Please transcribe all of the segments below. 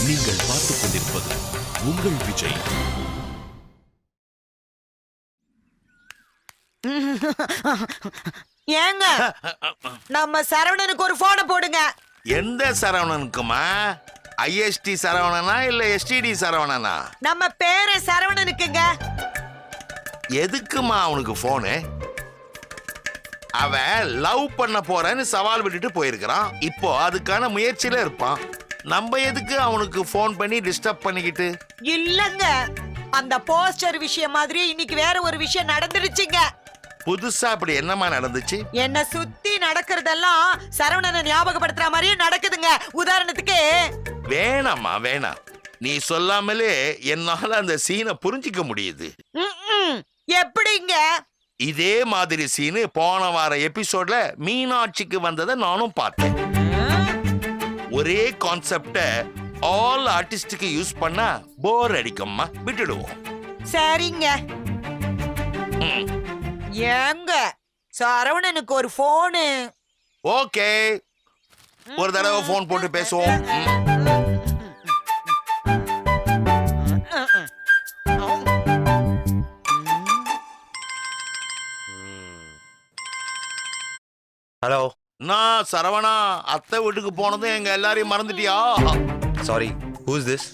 நீங்கள் பார்த்துக் கொண்டிருப்பது உங்கள் விஜய். ஏங்க நம்ம சரவணனுக்கு ஒரு போனை போடுங்க. எந்த சரவணனுக்குமா? ஐஎஸ்டி சரவணனா இல்ல எஸ்டிடி சரவணனா? நம்ம பேரு சரவணனுக்குங்க. எதுக்குமா அவனுக்கு போனு? அவன் லவ் பண்ண போறேன்னு சவால் விட்டுட்டு போயிருக்கிறான். இப்போ அதுக்கான முயற்சியில இருப்பான். நம்ம எதுக்கு அவனுக்கு போன் பண்ணி டிஸ்டர்ப் பண்ணிக்கிட்டு? இல்லங்க, அந்த போஸ்டர் விஷயம் மாதிரி இன்னைக்கு வேற ஒரு விஷயம் நடந்துருச்சுங்க. புதுசா அப்படி என்னமா நடந்துச்சு? என்ன சுத்தி நடக்கிறதெல்லாம் சரவணனை ஞாபகப்படுத்துற மாதிரியே நடக்குதுங்க. உதாரணத்துக்கு வேணாமா வேணாம், நீ சொல்லாமலே என்னால அந்த சீனை புரிஞ்சிக்க முடியுது. எப்படிங்க? இதே மாதிரி சீனு போன வார எபிசோட்ல மீனாட்சிக்கு வந்ததை நானும் பார்த்தேன். ஒரே கான்செப்ட ஆல் ஆர்டிஸ்டுக்கு யூஸ் பண்ணா போர் அடிக்கும்மா, விட்டுடுவோம். சரிங்க. ஏங்க சரவணனுக்கு ஒரு போனு. ஓகே, ஒரு தடவை போன் போட்டு பேசுவோம். ஹலோ. நான் சரவணா, அத்தை வீட்டுக்கு போனதும் எங்க எல்லாரையும் மறந்துட்டியா? Sorry, who's this?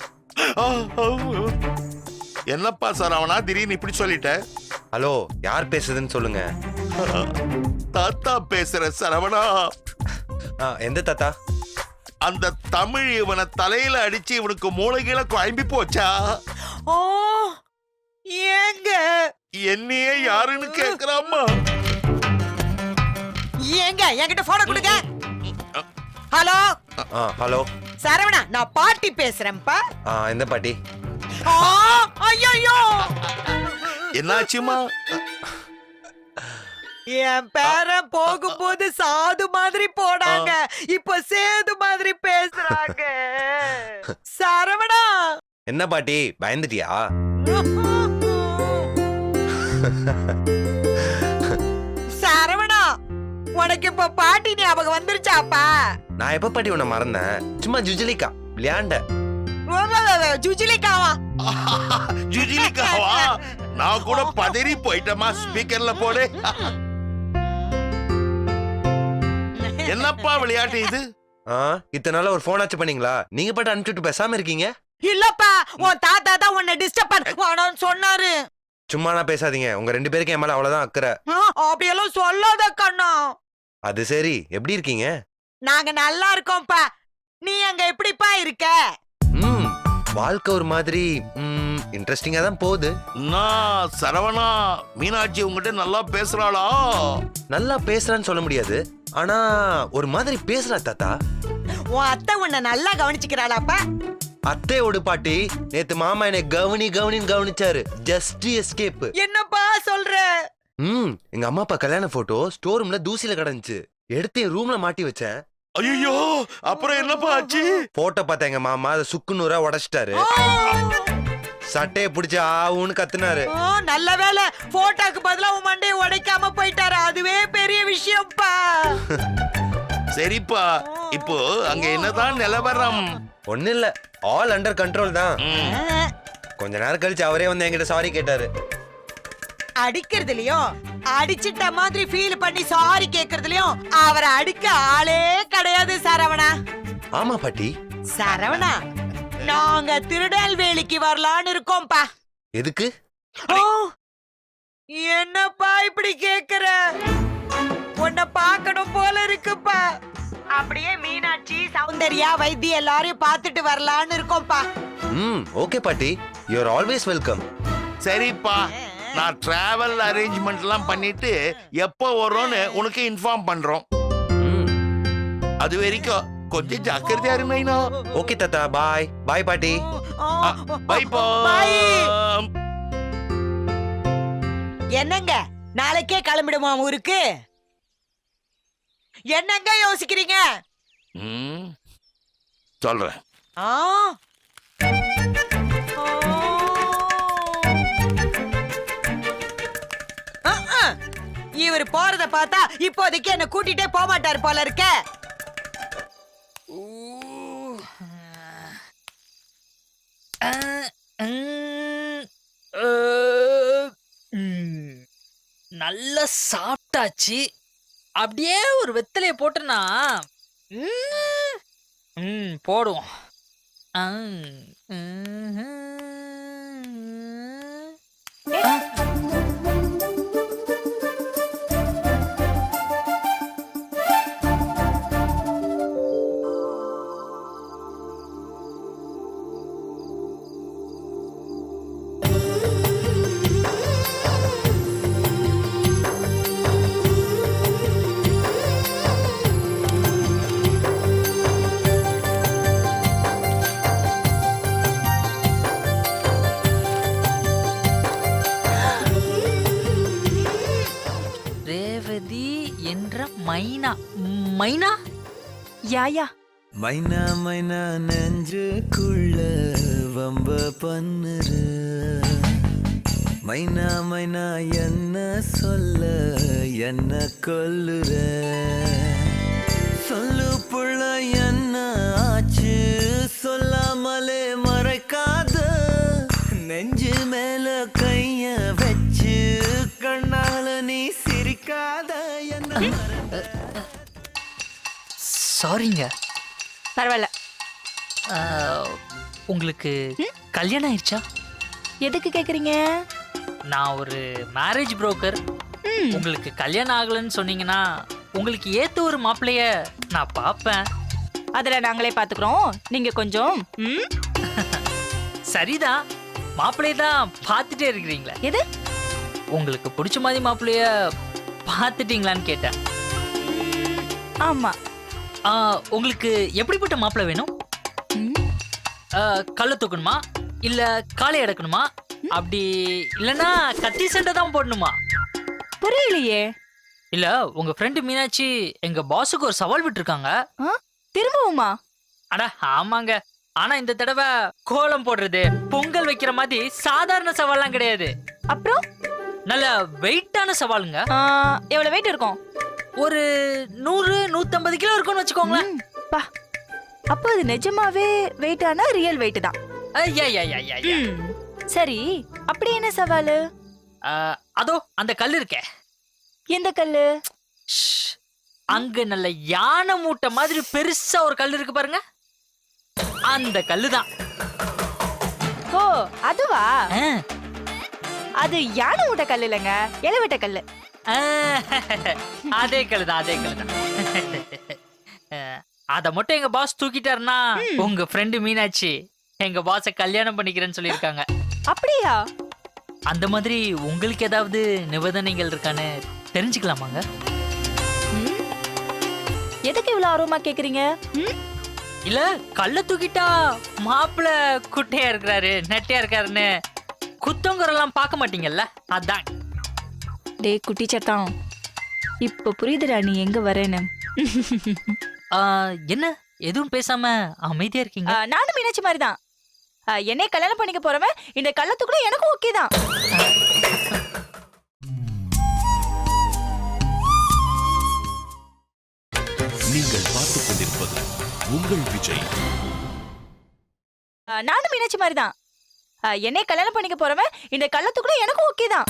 என்னப்பா சரவணா திடீர்னு இப்படி சொல்லிட்ட? ஹலோ, யார் பேசுதுன்னு சொல்லுங்க. தாத்தா பேசுற சரவணா. எந்த தாத்தா? அந்த தமிழ் இவனை தலையில அடிச்சு இவனுக்கு மூளைகளை குழம்பி போச்சா? ஓ, ஏங்க என்னையே யாருன்னு கேக்குறாமா? ஏங்க என்கிட்ட போன கொடுங்க. ஹலோ. ஹலோ சரவணா, நான் பாட்டி பேசுறேன்ப்பா. எந்த பாட்டி? ஐயோ, என்னாச்சுமா? என் பேரன் போகும்போது சாது மாதிரி போனாங்க, இப்ப சேது மாதிரி பேசுறாங்க. சரவணா. என்ன பாட்டி, பயந்துட்டியா? சரவணா, உனக்கு இப்ப பாட்டி ஞாபகம் வந்துருச்சாப்பா? நான் எப்ப பாட்டி உன்னை மறந்தேன்? சும்மா ஜுஜலிக்கா விளையாண்ட. ஜுஜிலிக்காவா? ஜுஜிலிக்காவா? நான் கூட பதறி போயிட்டமா. ஸ்பீக்கர்ல போடு. என்னப்பா விளையாட்டு இது? இத்தனை நாளா ஒரு போன் ஆச்சு பண்ணீங்களா? நீங்க பாட்டு அனுப்பிச்சுட்டு பேசாம இருக்கீங்க. இல்லப்பா, உன் தாத்தா தான் உன்னை டிஸ்டர்ப் பண்ண சொன்னாரு. சும்மா நான் பேசாதீங்க. உங்க ரெண்டு பேருக்கு என் மேல அவ்வளவுதான் அக்கறை. அப்படியெல்லாம் சொல்லாத கண்ணா. அது சரி, எப்படி இருக்கீங்க? நாங்க நல்லா இருக்கோம்ப்பா. நீ அங்க எப்படிப்பா இருக்க? வாழ்க்கை ஒரு மாதிரி இன்ட்ரெஸ்டிங்கா தான் போகுது. நான் சரவணா, மீனாட்சி உங்ககிட்ட நல்லா பேசுறாளா? நல்லா பேசுறான்னு சொல்ல முடியாது, ஆனா ஒரு மாதிரி பேசுறா தாத்தா. உன் அத்தை உன்னை நல்லா கவனிச்சுக்கிறாளாப்பா? அத்தையோட பாட்டி நேத்து மாமா என்னை கவனின்னு கவனிச்சாரு. Just escape. என்னப்பா சொல்ற? எங்க அம்மா அப்பா கல்யாண போட்டோ ஸ்டோர் ரூம்ல தூசில கிடந்துச்சு. எடுத்து என் ரூம்ல மாட்டி வச்சேன். ஐயோ, அப்புறம் என்னப்பா ஆச்சு? போட்டோ பார்த்த எங்க மாமா அதை சுக்குநூறா உடைச்சிட்டாரு. சட்டையை பிடிச்சு ஆவுன்னு கத்துனாரு. நல்ல வேலை, போட்டோக்கு பதிலா உன் மண்டையை உடைக்காம போயிட்டாரு. அதுவே பெரிய விஷயம்ப்பா. சரிப்பா, இப்போ அங்க என்னதான் நிலவரம்? ஒண்ணு இல்ல, ஆல் அண்டர் கண்ட்ரோல் தான். கொஞ்ச நேரம் கழிச்சு அவரே வந்து என்கிட்ட சாரி கேட்டாரு. அடிக்கிறதுலயும் அடிச்சிட்ட மாதிரி ஃபீல் பண்ணி சாரி கேக்குறதுலயும் அவரை அடிக்க ஆளே கிடையாது சரவணா. ஆமா பாட்டி. சரவணா, நாங்க திருநெல்வேலிக்கு வரலான்னு இருக்கோம்ப்பா. எதுக்கு? என்னப்பா இப்படி கேக்குற? உன்னை பார்க்கணும் போல இருக்குப்பா. அப்படியே மீனாட்சி, சௌந்தர்யா, வைத்திய எல்லாரையும் பார்த்துட்டு வரலான்னு இருக்கோம்ப்பா. ஓகே பாட்டி, யூ ஆர் ஆல்வேஸ் வெல்கம். சரிப்பா, நான் டிராவல் அரேஞ்ச்மெண்ட் எல்லாம் பண்ணிட்டு எப்போ வரோன்னு உனக்கு இன்ஃபார்ம் பண்றோம். அது வரைக்கும் கொஞ்சம் ஜாக்கிரதையா இருந்தீனா? ஓகே தாத்தா, பாய். பாய் பாட்டி. பை பா. என்னங்க, நாளைக்கே கிளம்பிடுமா ஊருக்கு? என்னங்க யோசிக்கிறீங்க? சொல்றேன். இவர் போறத பார்த்தா இப்போதைக்கு என்ன கூட்டிட்டே போக மாட்டாரு போல இருக்க. நல்லா சாப்பிட்டாச்சு. அப்படியே ஒரு வெத்தலையை போட்டுனா போடுவோம். ஆ, ரேவதி என்ற மைனா. மைனா யாயா மைனா மைனா நெஞ்சுக்குள்ள வம்ப பண்ணுற மைனா மைனா என்ன சொல்ல என்ன கொல்லுற சொல்லு புள்ள என்ன ஆச்சு சொல்லாமலே மறைக்காத நெஞ்சு மேல கைய வச்சு கண்ணால நீ சிரிக்காத என்ன சாரிங்க. பரவாயில்ல. உங்களுக்கு கல்யாணம் ஆயிடுச்சா? எதுக்கு கேக்குறீங்க? நான் ஒரு மேரேஜ் புரோக்கர். உங்களுக்கு கல்யாணம் ஆகலன்னு சொன்னீங்கன்னா உங்களுக்கு ஏத்த ஒரு மாப்பிள்ளைய நான் பாப்பேன். அதுல நாங்களே பாத்துக்கிறோம். நீங்க கொஞ்சம் சரிதான், மாப்பிள்ளைய தான் பார்த்துட்டே இருக்கிறீங்களா? எது? உங்களுக்கு பிடிச்ச மாதிரி மாப்பிள்ளைய பார்த்துட்டீங்களான்னு கேட்டேன். ஆமா. உங்களுக்கு எப்படிப்பட்ட மாப்பிள்ளை வேணும்? கல்ல தூக்கணுமா இல்ல காலை அடக்கணுமா, அப்படி இல்லனா கத்தி சண்டை தான் போடணுமா? புரியலையே. இல்ல உங்க ஃப்ரெண்டு மீனாட்சி எங்க பாஸுக்கு ஒரு சவால் விட்டுருக்காங்க. திரும்பவுமா? அட ஆமாங்க. ஆனா இந்த தடவை கோலம் போடுறது பொங்கல் வைக்கிற மாதிரி சாதாரண சவால்லாம் கிடையாது. அப்புறம் நல்ல வெயிட்டான சவாலுங்க. எவ்வளவு வெயிட் இருக்கும்? ஒரு 100-150 கிலோ இருக்கும்னு வச்சுக்கோங்களேன். பா, அப்போ அது நிஜமாவே வெயிட்டான ரியல் வெயிட் தான். சரி, அப்படி என்ன சவாலு? அதோ அந்த கல் இருக்கே. எந்த கல்லு? அங்க நல்ல யானை மூட்டை மாதிரி பெருசா ஒரு கல் இருக்கு பாருங்க, அந்த கல்லுதான். ஓ, அதுவா? அது யானை மூட்டை கல் இல்லைங்க, இளவட்ட கல்லு. அதே கல்லுதான், அதே கல்லுதான். அத மட்டும் எங்க பாஸ் தூக்கிட்டாருன்னா உங்க ஃப்ரெண்டு மீனாட்சி எங்க பாஸ கல்யாணம் பண்ணிக்கிறேன்னு சொல்லியிருக்காங்க. அப்படியா? அந்த மாதிரி உங்களுக்கு ஏதாவது நிபந்தனைகள் இருக்கான்னு தெரிஞ்சுக்கலாமாங்க? எதுக்கு இவ்வளவு ஆர்வமா கேக்குறீங்க? இல்ல கல்ல தூக்கிட்டா மாப்பிள்ள குட்டையா இருக்கிறாரு நெட்டையா இருக்காருன்னு குத்தங்குறெல்லாம் பார்க்க மாட்டீங்கல்ல, அதான். டே குட்டி சத்தான், இப்ப புரியுதுடா நீ எங்க வரேன்னு. என்ன எதுவும் பேசாம அமைதியா இருக்கீங்க? நானும் மீனாட்சி மாதிரிதான். என்னை கல்யாணம் பண்ணிக்க போறவன் இந்த கள்ளத்துக்குள்ள எனக்கும் ஓகே தான். நீங்கள் பார்த்துக் கொண்டிருப்பது உங்கள் விஜய். நானும் மீனாட்சி மாதிரிதான். என்னை கல்யாணம் பண்ணிக்க போறவன் இந்த கள்ளத்துக்குள்ள எனக்கும் ஓகே தான்.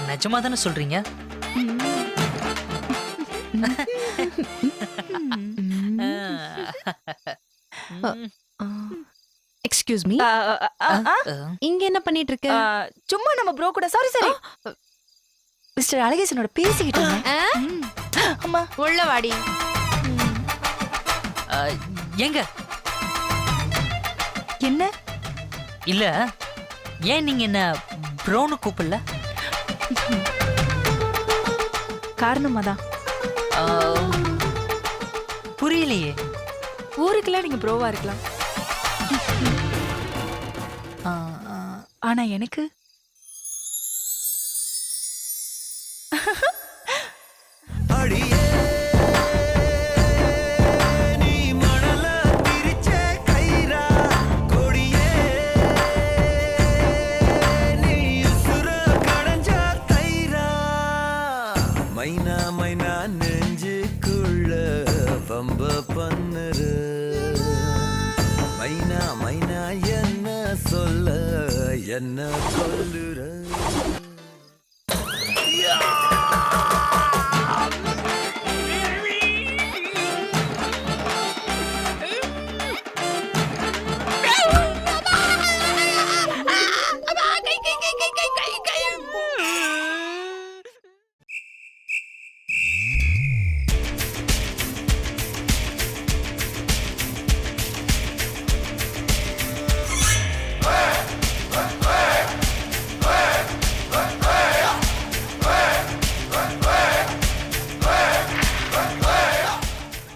நிஜமா தானே சொல்றீங்க? எக்ஸ்கியூஸ் மீ, இங்க என்ன பண்ணிட்டு இருக்க? சும்மா நம்ம ப்ரோ கூட. சாரி சாரி மிஸ்டர் அழகேசனோட பேசிக்கிட்டு. அம்மா உள்ள வாடி. எங்க? என்ன? இல்ல ஏன் நீங்க என்ன ப்ரோன்னு கூப்பிடல? காரணமாதான். புரியலையே. ஊருக்குலாம் நீங்க ப்ரோவா இருக்கலாம், ஆனா எனக்கு மைனா மைனா நெஞ்சுக்குள்ள வம்ப பண்ணுற மைனா மைனா என்ன சொல்ல என்ன கொல்லுற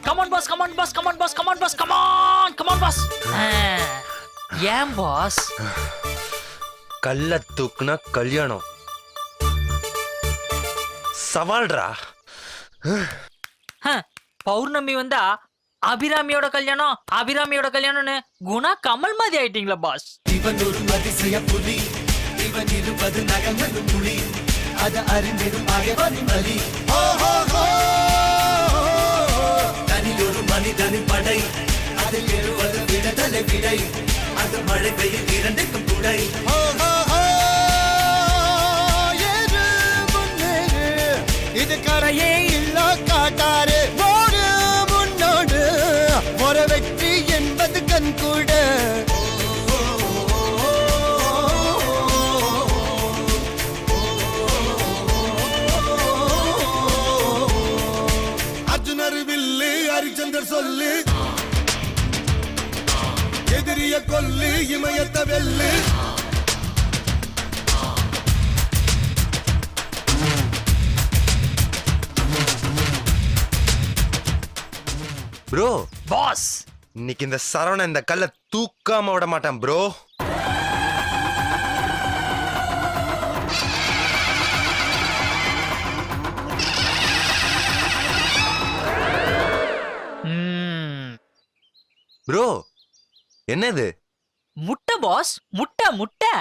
come on boss come on boss come on boss come on boss come on come on boss. ஏன் பாஸ்? கல்ல தூக்குனா கல்யாணம் சவால்ரா. பௌர்ணமி வந்தா அபிராமியோட கல்யாணம் அபிராமியோட கல்யாணம்னு குணா கமல் மாதிரி ஆயிட்டீங்களா பாஸ்? இவன் ஒரு அதிசய புலி, இவன் இருபது நகங்களும் புலி, அத அறிந்திடும் ஆயவனின் வலி. தனில் ஒரு மனிதனின் படை, அதில் எழுவது விடுதலை விடை, அது மழை பெய்யும் இரண்டுக்கும் துடை. இது கரையே இல்ல காட்டாரு ஓடு முன்னோடு ஒரு வெற்றி என்பது கண் கூட. அர்ஜுனர் வில்லு ஹரிச்சந்தர் சொல்லு, எதிரிய கொல்லு இமயத்த வெல்லு. ப்ரோ பாஸ் இன்னைக்கு இந்த சரவண இந்த கல்ல தூக்காம விட மாட்டான் ப்ரோ. ப்ரோ என்னது? முட்டை பாஸ், முட்டை முட்டை.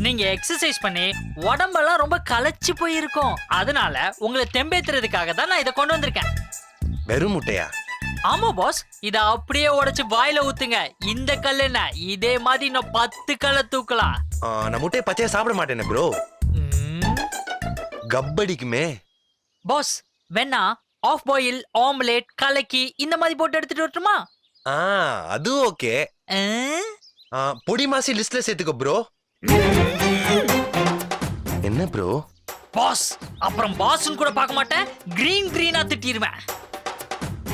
நீங்க எக்ஸசைஸ் பண்ணி உடம்பெல்லாம் ரொம்ப களைச்சு போயிருக்கும், அதனால உங்களை தெம்பேத்துறதுக்காக தான் நான் இதை கொண்டு வந்திருக்கேன். வெறும் முட்டையா? ஆமா பாஸ், இத அப்படியே உடைச்சு வாயில ஊத்துங்க. இந்த கல் என்ன, இதே மாதிரி இன்னும் 10 கல்ல தூக்கலாம். நான் முட்டையை பச்சையா சாப்பிட மாட்டேனே ப்ரோ. கப்படிக்குமே. பாஸ் வேணா ஆஃப் பாயில், ஆம்லெட், கலக்கி இந்த மாதிரி போட்டு எடுத்துட்டு வரட்டுமா? அது ஓகே. பொடி மாசி லிஸ்ட்ல சேர்த்துக்கோ ப்ரோ. என்ன ப்ரோ? பாஸ் அப்புறம் பாஸ்ன்னு கூட பார்க்க மாட்டேன், கிரீன் கிரீனா திட்டிடுவேன்.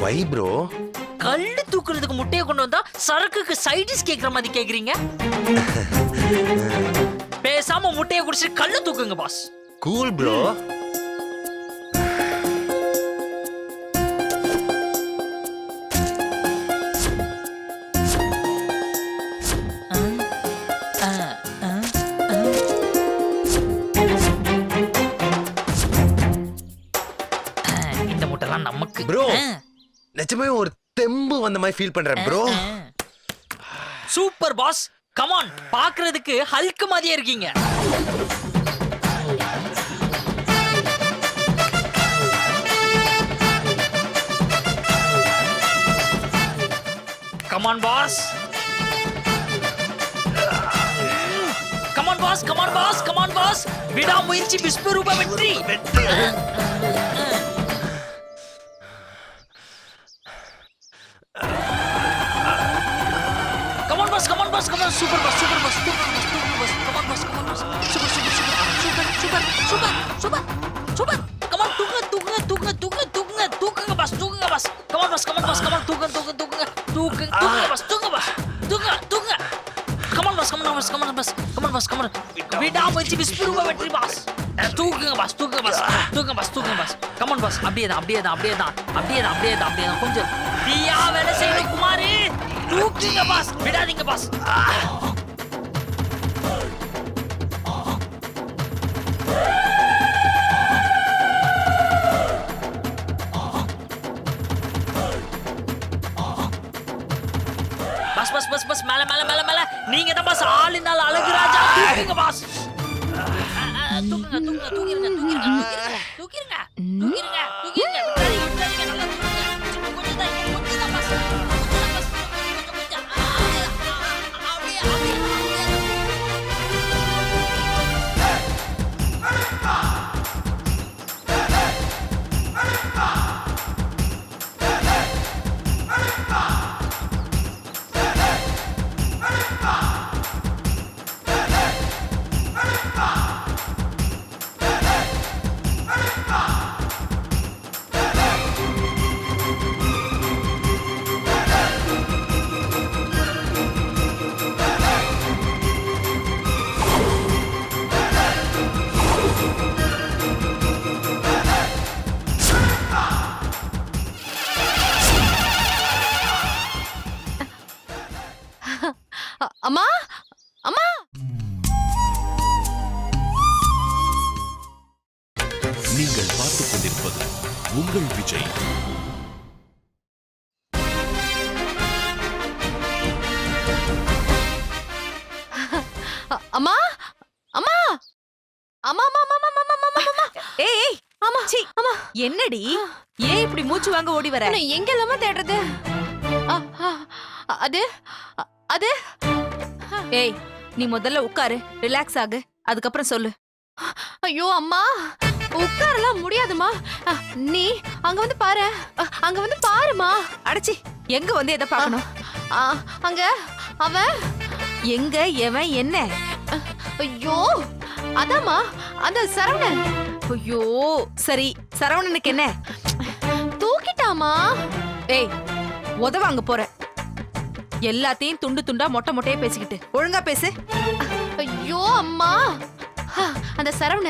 வை ப்ரோ? கல்லு தூக்குறதுக்கு முட்டையை கொண்டு வந்தா சரக்குக்கு சைடிஸ் கேக்குற மாதிரி கேக்குறீங்க. பேசாம முட்டையை குடிச்சிட்டு கல்லு தூக்குங்க பாஸ். Cool bro. இந்த முட்டைலாம் நமக்கு ப்ரோ. நிஜமே ஒரு தெம்பு வந்த மாதிரி ஃபீல் பண்றேன் ப்ரோ. Super boss, come on. பாக்குறதுக்கு ஹல்க் மாதிரியே இருக்கீங்க. Come on boss, come on boss, come on boss, come on boss. விடாமுயற்சி விஸ்வரூப வெற்றி. Come on, super boss, super boss, super boss, super boss. Come on, boss, come on, boss. Super, super, super, super, super, super, super, super. Come on, தூக்குங்க, boss, தூக்குங்க, boss. Come on, boss, come on, boss, come on, தூக்குங்க, boss, தூக்குங்க. Come on, boss, come on, boss, come on, boss, come on, boss, come on. விடாமுயற்சி விஸ்வரூப வெற்றி boss. தூக்குங்க, boss, தூக்குங்க, boss. Come on, boss. அப்படியே தான். கொஞ்சம் தீயா வேலை செய்யணும் குமாரி. தூக்குங்க பாஸ், விடாதீங்க பாஸ். பஸ் மேல நீங்க தான் பாஸ். ஆளினால் அழகு ராஜா. தூக்குங்க பாஸ். தூக்கிருங்க. என்னடி ஏன் இப்படி மூச்சு வாங்க ஓடி வர? நான் எங்க இல்லாம தேடுறது? ஆ, ஆ, அது அது ஏய் நீ முதல்ல உட்காரு, ரிலாக்ஸ் ஆகு, அதுக்கப்புறம் சொல்லு. ஐயோ அம்மா, உட்காரலாம் முடியாதுமா. நீ அங்க வந்து பாரு, அங்க வந்து பாருமா. அடச்சி, எங்க வந்து எதை பார்க்கணும்? அங்க அவன் எங்க எவன் என்ன? ஐயோ அதாம்மா அந்த சரவணன் ஐயோ சரி, சரவணனுக்கு என்ன? தூக்கிட்டாமா. ஏய் உதவாங்க போற, எல்லாத்தையும் துண்டு துண்டா மொட்டை மொட்டையா பேசிக்கிட்டு ஒழுங்கா பேசு. ஐயோ அம்மா, அந்த சரவண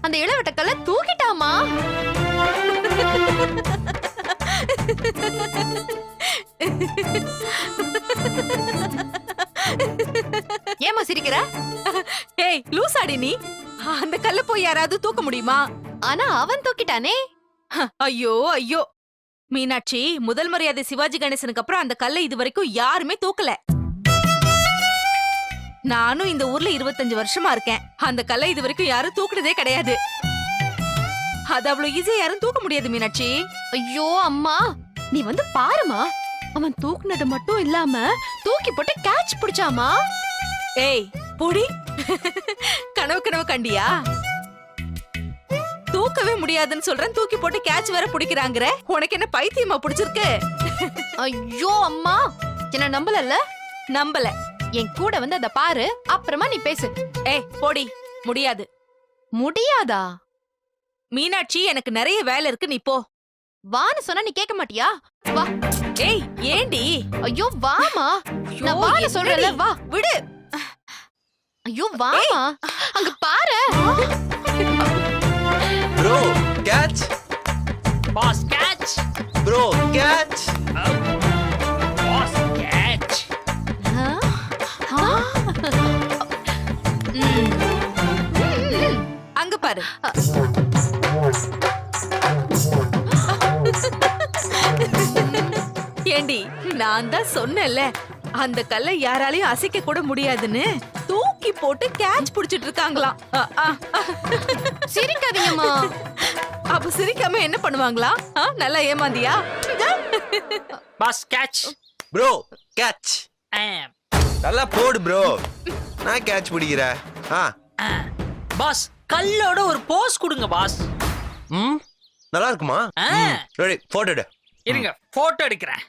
அந்த இளவட்டக்கல்ல தூக்கிட்டாமா. ஏமா சிரிக்கிற? ஏய் லூசாடி நீ, அந்த கல்ல போய் யாராவது தூக்க முடியுமா? ஆனா அவன் தூக்கிட்டானே. ஐயோ ஐயோ மீனாட்சி, முதல் மரியாதை சிவாஜி கணேசனுக்கு அப்புறம் அந்த கல்லை இது வரைக்கும் யாருமே தூக்கல. நானும் இந்த ஊர்ல 25 வருஷமா இருக்கேன், அந்த கல்லை இது வரைக்கும் யாரும் தூக்குனதே கிடையாது. அது அவ்வளவு ஈஸியா யாரும் தூக்க முடியாது மீனாட்சி. ஐயோ அம்மா, நீ வந்து பாருமா. அவன் தூக்குனது மட்டும் இல்லாம தூக்கி போட்டு கேட்ச் பிடிச்சாமா. ஏய் போடி, கனவு கனவு கண்டியா? தூக்கவே முடியாதுன்னு சொல்றேன், தூக்கி போட்டு கேட்ச் வேற பிடிக்கிறாங்கற. உனக்கு என்ன பைத்தியமா பிடிச்சிருக்கு? ஐயோ அம்மா, என்ன நம்பலல்ல? நம்பல. என் கூட வந்து அத பாரு, அப்புறமா நீ பேசு. ஏய் போடி, முடியாது. முடியாதா? மீனாட்சி, எனக்கு நிறைய வேலை இருக்கு, நீ போ. வான்னு சொன்னா நீ கேட்க மாட்டியா? வா. ஏய் ஏண்டி? ஐயோ வாமா, நான் வான்னு சொல்றேன்ல, வா. விடு. ஐயோ வாமா, அங்க பாரு. Bro catch, boss catch, bro catch. Boss catch. அங்க பாரு. ஏண்டி, நான் தான் சொன்னேன்ல, அந்த கல்லை யாராலையும் அசைக்க கூட முடியாதுன்னு. தூக்கி போட்டு கேட்ச் புடிச்சிட்டு இருக்காங்களாம். சிரிக்காதீங்கம்மா. அப்ப சிரிக்காம என்ன பண்ணுவாங்களா? நல்லா ஏமாந்தியா? Boss catch. Bro catch. நல்லா போடு ப்ரோ, நான் கேட்ச் பிடிக்கிறேன். பாஸ் கல்லோட ஒரு போஸ் கொடுங்க பாஸ். ம், நல்லா இருக்குமா? ரெடி, போட்டோ எடு. இருங்க போட்டோ எடுக்கிறேன்.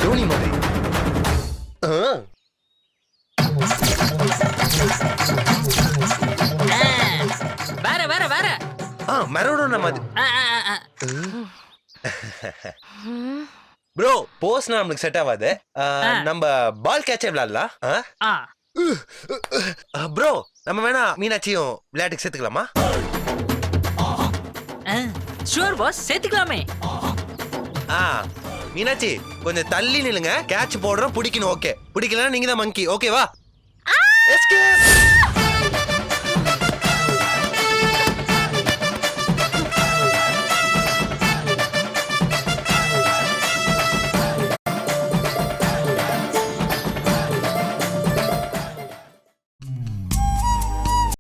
தோனி மாதிரி. வேற வேற வேற. மரோடோனா மாதிரி. ப்ரோ போஸ்னா நமக்கு செட் ஆகாது. நம்ம பால் கேட்சே விளையாடலாம். ப்ரோ நம்ம வேணா மீனாட்சியும் விளையாட்டுக்கு சேர்த்துக்கலாமா? ஷூர் பாஸ், சேர்த்துக்கலாமே. மீனாட்சி கொஞ்சம் தள்ளி நில்லுங்க, கேட்ச் போடுறோம், பிடிக்கணும். ஓகே, பிடிக்கலன்னா நீங்க தான் மங்கி. ஓகேவா? எஸ்கேப்.